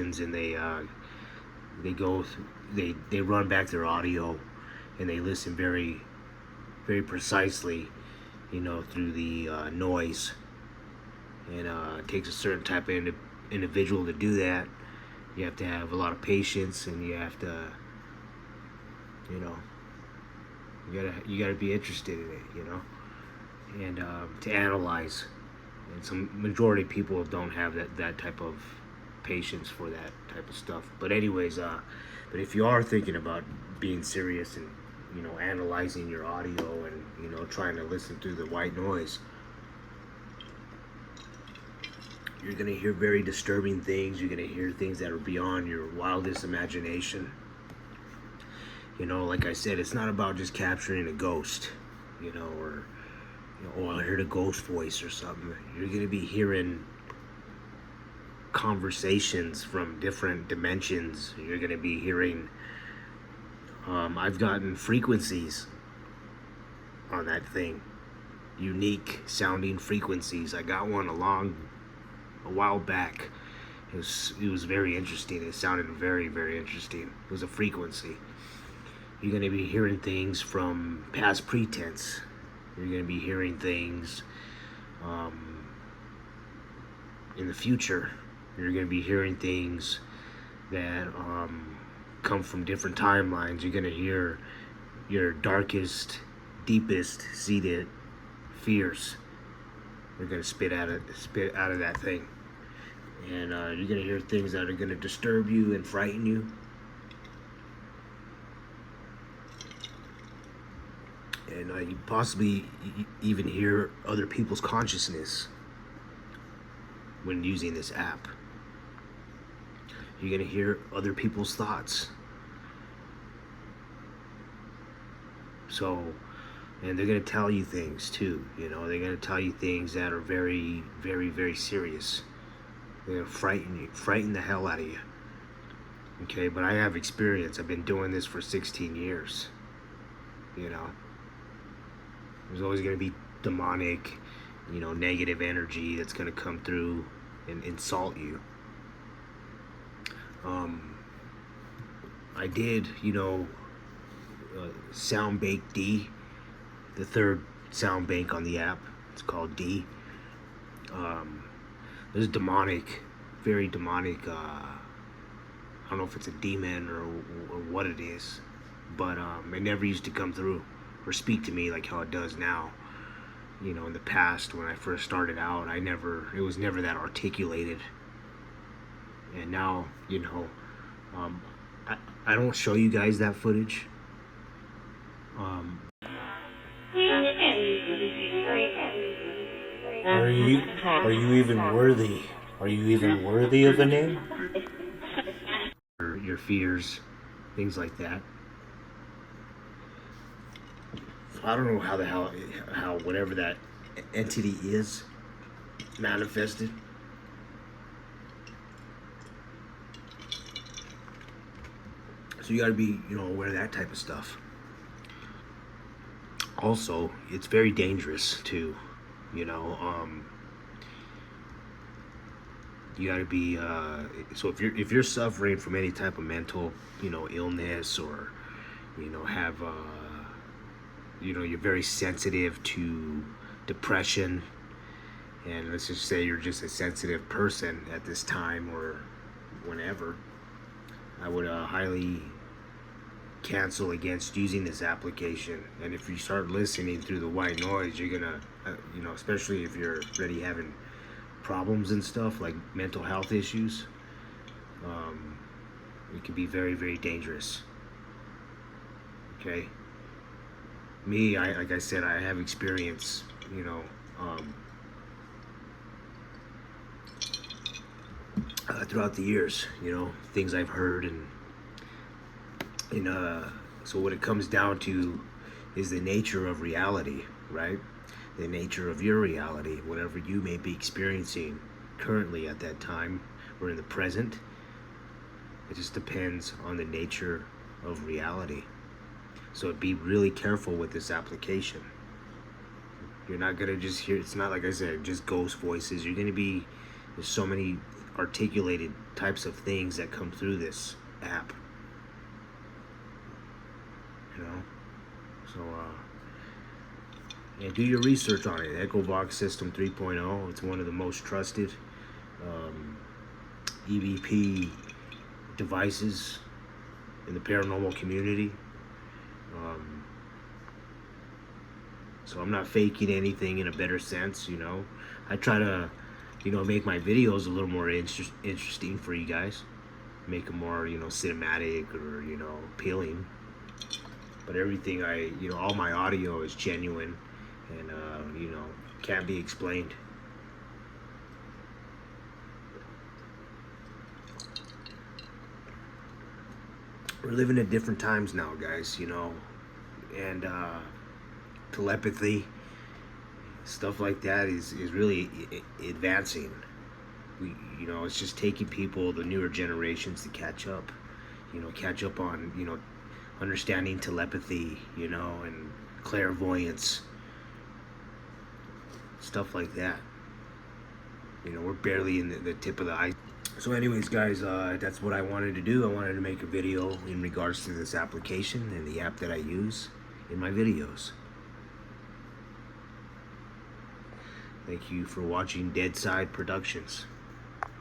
and they go they run back their audio, and they listen very very precisely, through the noise. And it takes a certain type of individual to do that. You have to have a lot of patience, and you have to, you know, you gotta be interested in it, and to analyze. And some majority of people don't have that type of patience for that type of stuff. But anyways, but if you are thinking about being serious and analyzing your audio and trying to listen through the white noise, you're gonna hear very disturbing things. You're gonna hear things that are beyond your wildest imagination. Like I said, it's not about just capturing a ghost, or oh, I heard a ghost voice or something. You're gonna be hearing conversations from different dimensions. You're gonna be hearing. I've gotten frequencies on that thing, unique sounding frequencies. I got one a while back. It was very interesting. It sounded very very interesting. It was a frequency. You're gonna be hearing things from past pretense. You're going to be hearing things in the future. You're going to be hearing things that come from different timelines. You're going to hear your darkest, deepest seated fears. They're going to spit out of that thing. And you're going to hear things that are going to disturb you and frighten you. And you possibly even hear other people's consciousness when using this app. You're going to hear other people's thoughts. So, and they're going to tell you things too. They're going to tell you things that are very, very, very serious. They're going to frighten the hell out of you. Okay, but I have experience. I've been doing this for 16 years. There's always going to be demonic, negative energy that's going to come through and insult you. I did, Sound Bank D, the third sound bank on the app. It's called D. There's demonic, very demonic, I don't know if it's a demon or what it is, but it never used to come through or speak to me like how it does now. In the past when I first started out, it was never that articulated. And now, I don't show you guys that footage. Are you even worthy? Are you even worthy of a name? Your fears, things like that. I don't know how whatever that entity is manifested. So you got to be, aware of that type of stuff. Also, it's very dangerous too. You got to be. So if you're suffering from any type of mental, illness, or have. You're very sensitive to depression, and let's just say you're just a sensitive person at this time or whenever, I would highly cancel against using this application. And if you start listening through the white noise, you're gonna, especially if you're already having problems and stuff like mental health issues, it can be very, very dangerous. Okay. Me, like I said, I have experience, throughout the years, things I've heard, and so what it comes down to is the nature of reality, right? The nature of your reality, whatever you may be experiencing currently at that time or in the present. It just depends on the nature of reality. So be really careful with this application. You're not gonna just hear, it's not like I said, just ghost voices. There's so many articulated types of things that come through this app. You know, so yeah, do your research on it. Echovox System 3.0. It's one of the most trusted EVP devices in the paranormal community. So I'm not faking anything in a better sense, you know. I try to, you know, make my videos a little more interesting for you guys. Make them more, you know, cinematic or, you know, appealing. But everything you know, all my audio is genuine and, you know, can't be explained. We're living in different times now, guys, you know, and telepathy, stuff like that is really advancing. You know, it's just taking people, the newer generations, to catch up. You know, catch up on, you know, understanding telepathy, you know, and clairvoyance, stuff like that. You know, we're barely in the tip of the ice. So anyways, guys, that's what I wanted to do. I wanted to make a video in regards to this application and the app that I use in my videos. Thank you for watching Dead Side Productions.